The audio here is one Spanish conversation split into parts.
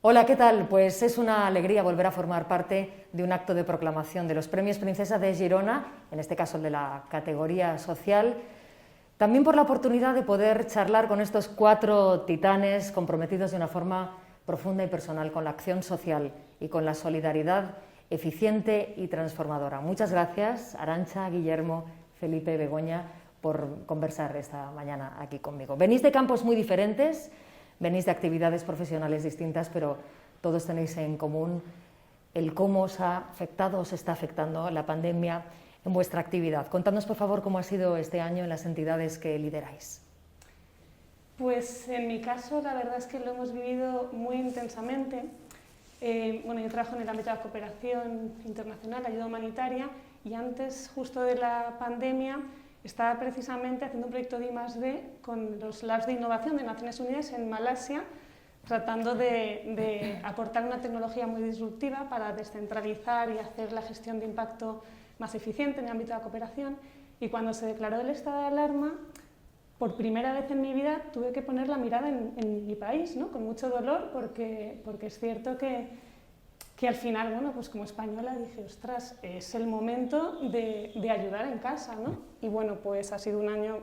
Hola, ¿qué tal? Pues es una alegría volver a formar parte de un acto de proclamación de los Premios Princesa de Girona, en este caso el de la categoría social, también por la oportunidad de poder charlar con estos 4 titanes comprometidos de una forma profunda y personal con la acción social y con la solidaridad eficiente y transformadora. Muchas gracias, Arantxa, Guillermo, Felipe, Begoña, por conversar esta mañana aquí conmigo. Venís de campos muy diferentes, venís de actividades profesionales distintas, pero todos tenéis en común el cómo os ha afectado, os está afectando la pandemia en vuestra actividad. Contadnos, por favor, cómo ha sido este año en las entidades que lideráis. Pues en mi caso, la verdad es que lo hemos vivido muy intensamente. Yo trabajo en el ámbito de la cooperación internacional, ayuda humanitaria, y antes, justo de la pandemia, estaba precisamente haciendo un proyecto de I+D con los Labs de Innovación de Naciones Unidas en Malasia, tratando de aportar una tecnología muy disruptiva para descentralizar y hacer la gestión de impacto más eficiente en el ámbito de la cooperación. Y cuando se declaró el estado de alarma, por primera vez en mi vida tuve que poner la mirada en mi país, ¿no? Con mucho dolor, porque es cierto que al final, pues como española dije, ostras, es el momento de ayudar en casa, ¿no? Y pues ha sido un año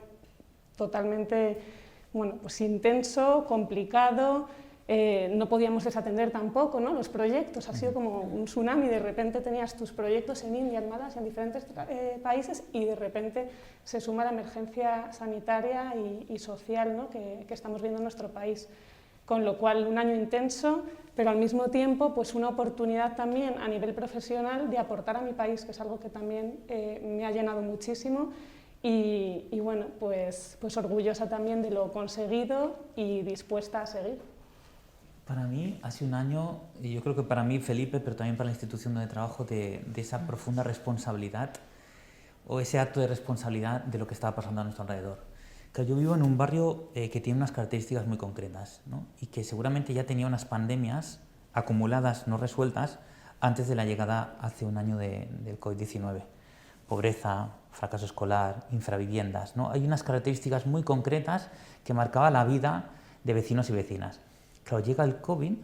totalmente, pues intenso, complicado. No podíamos desatender tampoco, ¿no? Los proyectos, ha sido como un tsunami, de repente tenías tus proyectos en India, en Malasia, en diferentes países, y de repente se suma la emergencia sanitaria y social, ¿no? que estamos viendo en nuestro país. Con lo cual, un año intenso, pero al mismo tiempo pues una oportunidad también a nivel profesional de aportar a mi país, que es algo que también me ha llenado muchísimo. Y pues orgullosa también de lo conseguido y dispuesta a seguir. Para mí ha sido un año, y yo creo que para mí, Felipe, pero también para la institución donde trabajo, de esa profunda responsabilidad, o ese acto de responsabilidad de lo que estaba pasando a nuestro alrededor. Claro, yo vivo en un barrio que tiene unas características muy concretas, ¿no? Y que seguramente ya tenía unas pandemias acumuladas, no resueltas, antes de la llegada hace un año del COVID-19. Pobreza, fracaso escolar, infraviviendas, ¿no? Hay unas características muy concretas que marcaban la vida de vecinos y vecinas. Claro, llega el COVID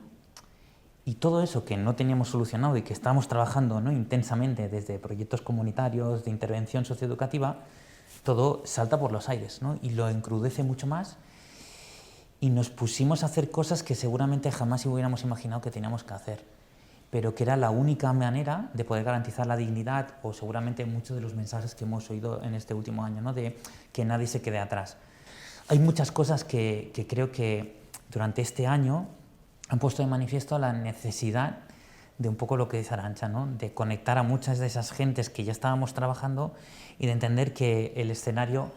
y todo eso que no teníamos solucionado y que estábamos trabajando, ¿no? intensamente desde proyectos comunitarios, de intervención socioeducativa, todo salta por los aires, ¿no? Y lo encrudece mucho más, y nos pusimos a hacer cosas que seguramente jamás hubiéramos imaginado que teníamos que hacer, pero que era la única manera de poder garantizar la dignidad, o seguramente muchos de los mensajes que hemos oído en este último año, ¿no? De que nadie se quede atrás. Hay muchas cosas que creo que durante este año han puesto de manifiesto la necesidad de un poco lo que dice Arantxa, ¿no? De conectar a muchas de esas gentes que ya estábamos trabajando y de entender que el escenario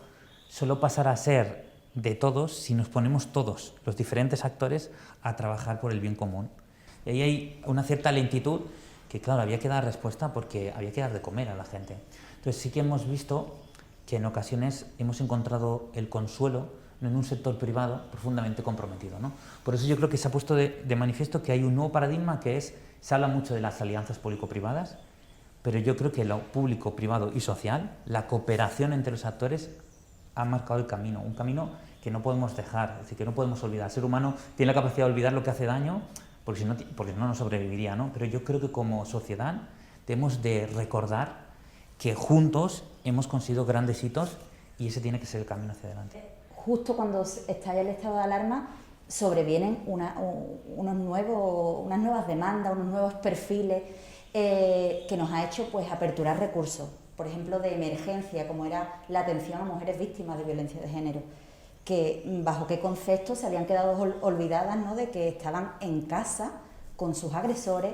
solo pasará a ser de todos si nos ponemos todos, los diferentes actores, a trabajar por el bien común. Y ahí hay una cierta lentitud que, claro, había que dar respuesta porque había que dar de comer a la gente. Entonces sí que hemos visto que en ocasiones hemos encontrado el consuelo en un sector privado profundamente comprometido, ¿no? Por eso yo creo que se ha puesto de manifiesto que hay un nuevo paradigma, que es, se habla mucho de las alianzas público-privadas, pero yo creo que lo público, privado y social, la cooperación entre los actores, ha marcado el camino, un camino que no podemos dejar, es decir, que no podemos olvidar. El ser humano tiene la capacidad de olvidar lo que hace daño, porque no nos sobreviviría, ¿no? Pero yo creo que como sociedad debemos de recordar que juntos hemos conseguido grandes hitos, y ese tiene que ser el camino hacia adelante. Justo cuando estalla el estado de alarma, sobrevienen unas nuevas demandas, unos nuevos perfiles que nos ha hecho pues aperturar recursos, por ejemplo de emergencia, como era la atención a mujeres víctimas de violencia de género, que bajo qué concepto se habían quedado olvidadas, ¿no? De que estaban en casa con sus agresores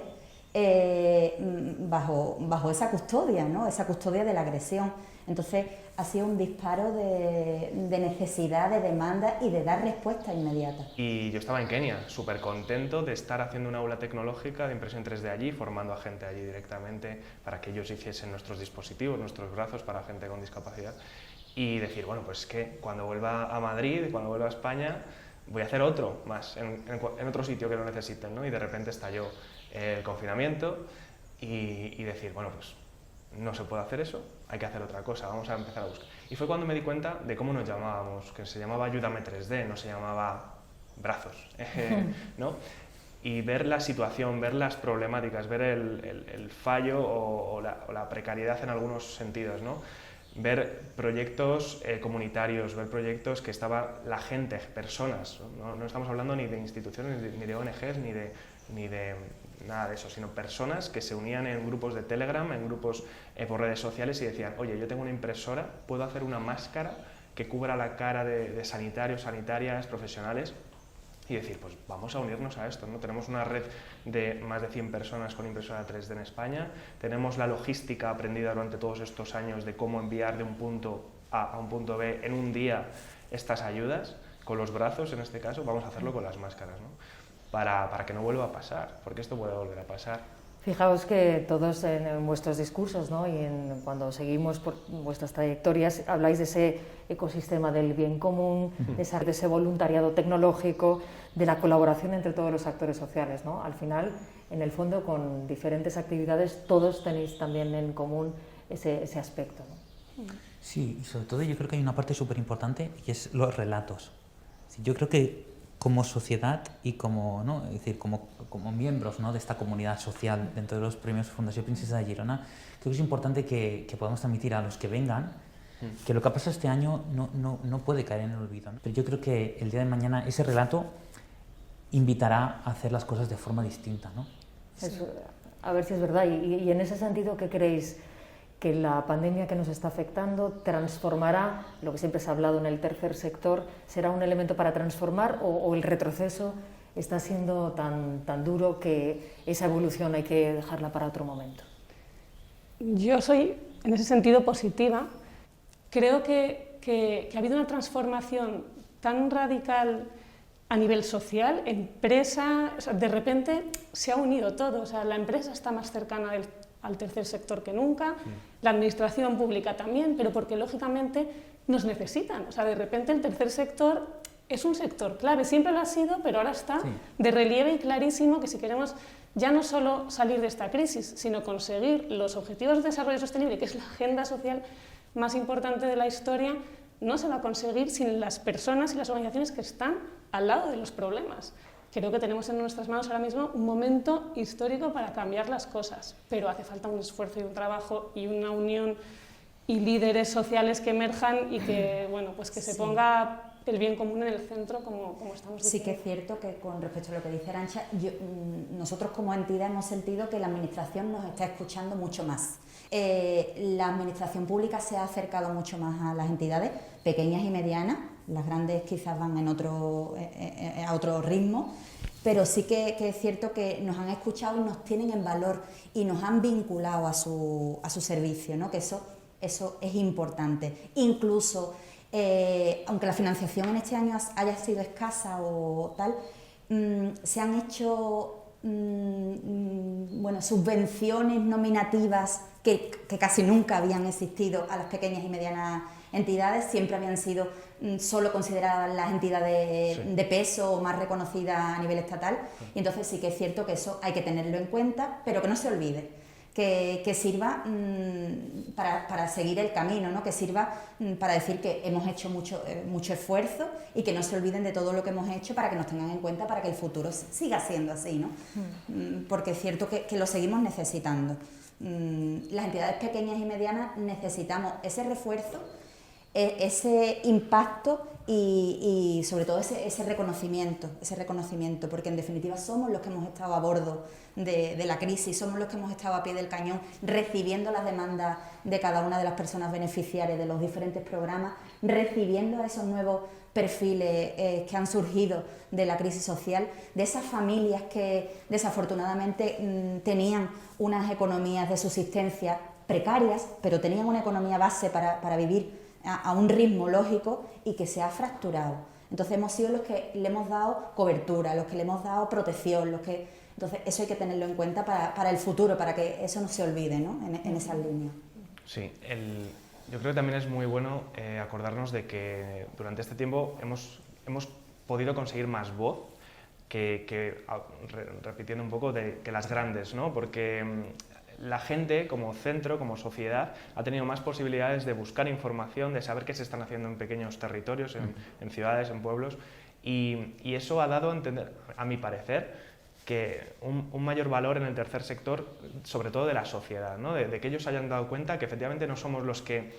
bajo esa custodia, ¿no? Esa custodia de la agresión. Entonces ha sido un disparo de necesidad, de demanda y de dar respuesta inmediata. Y yo estaba en Kenia, súper contento de estar haciendo una aula tecnológica de impresión 3D allí, formando a gente allí directamente para que ellos hiciesen nuestros dispositivos, nuestros brazos para gente con discapacidad. Y decir, pues que cuando vuelva a Madrid, cuando vuelva a España, voy a hacer otro más, en otro sitio que lo necesiten, ¿no? Y de repente estalló el confinamiento y decir, pues no se puede hacer eso, hay que hacer otra cosa, vamos a empezar a buscar. Y fue cuando me di cuenta de cómo nos llamábamos, que se llamaba Ayúdame 3D, no se llamaba Brazos, ¿no? y ver la situación, ver las problemáticas, ver el fallo o la precariedad en algunos sentidos, ¿no? Ver proyectos comunitarios, ver proyectos que estaba la gente, personas, no estamos hablando ni de instituciones, ni de ONGs, ni de nada de eso, sino personas que se unían en grupos de Telegram, en grupos por redes sociales y decían, oye, yo tengo una impresora, puedo hacer una máscara que cubra la cara de sanitarios, sanitarias, profesionales, y decir, pues vamos a unirnos a esto, ¿no? Tenemos una red de más de 100 personas con impresora 3D en España, tenemos la logística aprendida durante todos estos años de cómo enviar de un punto A a un punto B en un día estas ayudas, con los brazos en este caso, vamos a hacerlo con las máscaras, ¿no? Para que no vuelva a pasar, porque esto puede volver a pasar. Fijaos que todos en vuestros discursos, ¿no? Y cuando seguimos por vuestras trayectorias habláis de ese ecosistema del bien común, de ese voluntariado tecnológico, de la colaboración entre todos los actores sociales, ¿no? Al final, en el fondo, con diferentes actividades, todos tenéis también en común ese aspecto, ¿no? Sí, y sobre todo yo creo que hay una parte súper importante y es los relatos. Yo creo que como sociedad y como, ¿no? Es decir, como miembros, ¿no? de esta comunidad social dentro de los premios Fundació Princesa de Girona, creo que es importante que podamos transmitir a los que vengan que lo que ha pasado este año no puede caer en el olvido, ¿no? Pero yo creo que el día de mañana ese relato invitará a hacer las cosas de forma distinta, ¿no? A ver si es verdad. Y en ese sentido, ¿qué creéis? ¿Que la pandemia que nos está afectando transformará, lo que siempre se ha hablado en el tercer sector, será un elemento para transformar o el retroceso está siendo tan duro que esa evolución hay que dejarla para otro momento? Yo soy, en ese sentido, positiva. Creo que ha habido una transformación tan radical a nivel social, empresa, o sea, de repente se ha unido todo, o sea, la empresa está más cercana al tercer sector que nunca, la administración pública también, pero porque lógicamente nos necesitan, o sea, de repente el tercer sector es un sector clave, siempre lo ha sido, pero ahora está de relieve y clarísimo que si queremos ya no solo salir de esta crisis, sino conseguir los objetivos de desarrollo sostenible, que es la agenda social más importante de la historia, no se va a conseguir sin las personas y las organizaciones que están al lado de los problemas. Creo que tenemos en nuestras manos ahora mismo un momento histórico para cambiar las cosas, pero hace falta un esfuerzo y un trabajo y una unión y líderes sociales que emerjan y que, bueno, pues que se ponga el bien común en el centro, como estamos diciendo. Sí que es cierto que con respecto a lo que dice Arantxa, nosotros como entidad hemos sentido que la administración nos está escuchando mucho más. La administración pública se ha acercado mucho más a las entidades pequeñas y medianas, las grandes quizás van a otro ritmo, pero sí que es cierto que nos han escuchado y nos tienen en valor y nos han vinculado a su servicio, ¿no? Que eso es importante. Incluso, aunque la financiación en este año haya sido escasa o tal, se han hecho subvenciones nominativas que casi nunca habían existido a las pequeñas y medianas entidades, siempre habían sido solo consideradas las entidades de peso o más reconocidas a nivel estatal, y entonces sí que es cierto que eso hay que tenerlo en cuenta, pero que no se olvide, que sirva para seguir el camino, ¿no? Que sirva para decir que hemos hecho mucho esfuerzo y que no se olviden de todo lo que hemos hecho para que nos tengan en cuenta para que el futuro siga siendo así, ¿no? Porque es cierto que lo seguimos necesitando. Las entidades pequeñas y medianas necesitamos ese refuerzo, ese impacto y sobre todo ese reconocimiento, porque en definitiva somos los que hemos estado a bordo de la crisis, somos los que hemos estado a pie del cañón recibiendo las demandas de cada una de las personas beneficiarias de los diferentes programas, recibiendo a esos nuevos perfiles que han surgido de la crisis social, de esas familias que desafortunadamente tenían unas economías de subsistencia precarias, pero tenían una economía base para vivir a un ritmo lógico y que se ha fracturado. Entonces hemos sido los que le hemos dado cobertura, los que le hemos dado protección, entonces eso hay que tenerlo en cuenta para el futuro, para que eso no se olvide, ¿no? en esas líneas. Sí, yo creo que también es muy bueno acordarnos de que durante este tiempo hemos podido conseguir más voz repitiendo un poco que las grandes, ¿no? Porque la gente como centro, como sociedad, ha tenido más posibilidades de buscar información, de saber qué se están haciendo en pequeños territorios, en ciudades, en pueblos, y eso ha dado a entender, a mi parecer, que un mayor valor en el tercer sector, sobre todo de la sociedad, ¿no? de que ellos hayan dado cuenta que efectivamente no somos los que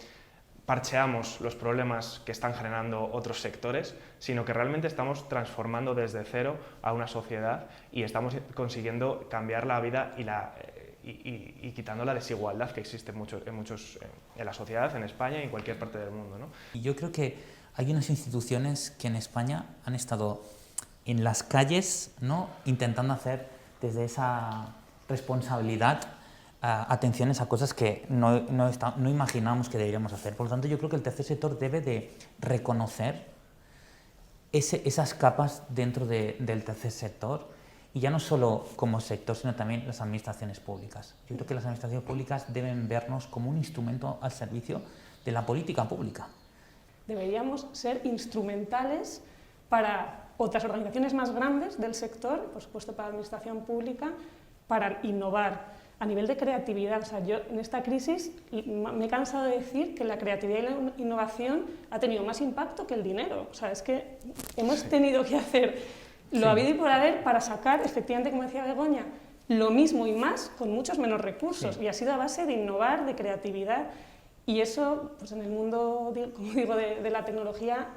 parcheamos los problemas que están generando otros sectores, sino que realmente estamos transformando desde cero a una sociedad y estamos consiguiendo cambiar la vida y quitando la desigualdad que existe en la sociedad, en España y en cualquier parte del mundo, ¿no? Y yo creo que hay unas instituciones que en España han estado en las calles, ¿no?, intentando hacer desde esa responsabilidad atenciones a cosas que no imaginamos que deberíamos hacer. Por lo tanto, yo creo que el tercer sector debe de reconocer esas capas dentro del tercer sector, y ya no solo como sector, sino también las administraciones públicas. Yo creo que las administraciones públicas deben vernos como un instrumento al servicio de la política pública. Deberíamos ser instrumentales para otras organizaciones más grandes del sector, por supuesto para la administración pública, para innovar. A nivel de creatividad, o sea, yo en esta crisis me he cansado de decir que la creatividad y la innovación ha tenido más impacto que el dinero. O sea, es que hemos tenido que hacer lo habido y por haber para sacar, efectivamente, como decía Begoña, lo mismo y más con muchos menos recursos. Y ha sido a base de innovar, de creatividad. Y eso, pues en el mundo, como digo, de la tecnología,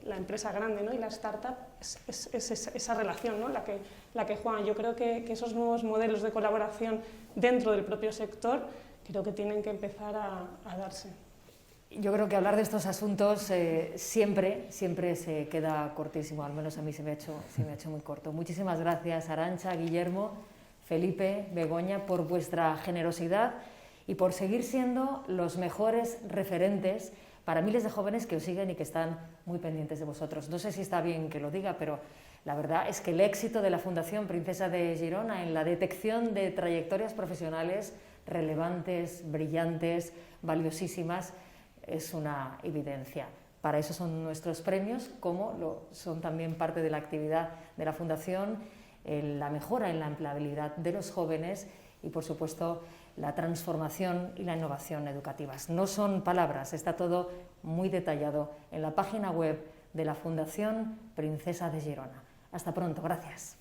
la empresa grande, ¿no?, y la startup es esa relación, ¿no?, la que juegan. Yo creo que esos nuevos modelos de colaboración dentro del propio sector creo que tienen que empezar a darse. Yo creo que hablar de estos asuntos siempre se queda cortísimo, al menos a mí se me ha hecho muy corto. Muchísimas gracias, Arantxa, Guillermo, Felipe, Begoña, por vuestra generosidad y por seguir siendo los mejores referentes para miles de jóvenes que os siguen y que están muy pendientes de vosotros. No sé si está bien que lo diga, pero la verdad es que el éxito de la Fundación Princesa de Girona en la detección de trayectorias profesionales relevantes, brillantes, valiosísimas, es una evidencia. Para eso son nuestros premios, como son también parte de la actividad de la Fundación, la mejora en la empleabilidad de los jóvenes y, por supuesto, la transformación y la innovación educativas. No son palabras, está todo muy detallado en la página web de la Fundación Princesa de Girona. Hasta pronto, gracias.